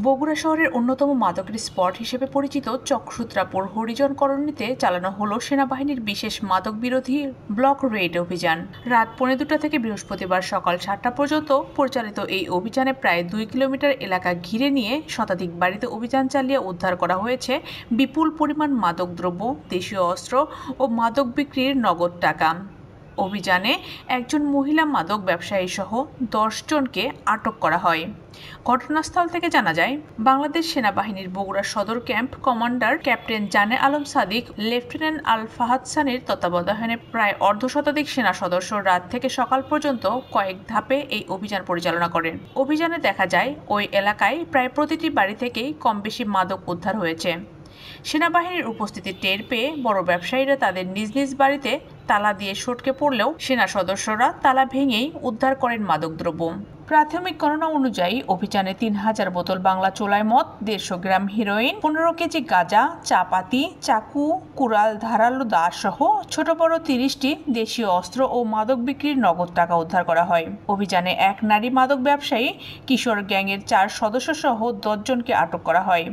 বগুড়া শহরের অন্যতম মাদকের স্পট হিসেবে পরিচিত চকসূত্রাপুর হরিজন কলোনিতে চালানো হলো সেনাবাহিনীর বিশেষ মাদক বিরোধী ব্লক রেড অভিযান। রাত 2:45 থেকে বৃহস্পতিবার সকাল 7টা পর্যন্ত পরিচালিত এই অভিযানে প্রায় 2 কিলোমিটার এলাকা ঘিরে নিয়ে শতাধিক বাড়িতে অভিযান চালিয়ে উদ্ধার করা হয়েছে বিপুল পরিমাণ মাদকদ্রব্য, দেশীয় অস্ত্র ও মাদক বিক্রির নগদ টাকা। অভিযানে একজন মহিলা মাদক ব্যবসায়ী সহ 10 জনকে আটক করা হয়। ঘটনাস্থল থেকে জানা যায়, বাংলাদেশ সেনাবাহিনীর বগুড়া সদর ক্যাম্প কমান্ডার ক্যাপ্টেন জানে আলম সাদিক, লেফটেন্যান্ট আল ফাহাদ সানির তত্ত্বাবধানে প্রায় অর্ধশতাধিক সেনা সদস্য রাত থেকে সকাল পর্যন্ত কয়েক ধাপে এই অভিযান পরিচালনা করেন। অভিযানে দেখা যায়, ওই এলাকায় প্রায় প্রতিটি বাড়ি থেকেই কম বেশি মাদক উদ্ধার হয়েছে। সেনাবাহিনীর উপস্থিতি টের পেয়ে বড় ব্যবসায়ীরা তাদের নিজ নিজ বাড়িতে তালা দিয়ে সটকে পড়লেও সেনা সদস্যরা তালা ভেঙেই উদ্ধার করেন মাদকদ্রব্য। প্রাথমিক গণনা অনুযায়ী অভিযানে 3000 বোতল বাংলা চোলাই মদ, 150 গ্রাম হিরোইন, 15 কেজি গাঁজা, চাপাতি, চাকু, কুড়াল, ধারালো দা সহ ছোট বড় 30টি দেশীয় অস্ত্র ও মাদক বিক্রির নগদ টাকা উদ্ধার করা হয়। অভিযানে এক নারী মাদক ব্যবসায়ী, কিশোর গ্যাংয়ের 4 সদস্য সহ 10 জনকে আটক করা হয়।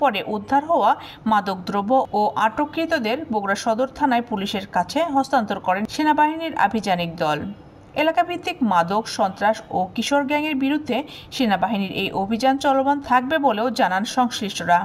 পরে উদ্ধার হওয়া মাদকদ্রব্য ও আটককৃতদের বগুড়া সদর থানায় পুলিশের কাছে হস্তান্তর করেন সেনাবাহিনীর আভিযানিক দল। এলাকাভিত্তিক মাদক, সন্ত্রাস ও কিশোর গ্যাংয়ের বিরুদ্ধে সেনাবাহিনীর এই অভিযান চলমান থাকবে বলেও জানান সংশ্লিষ্টরা।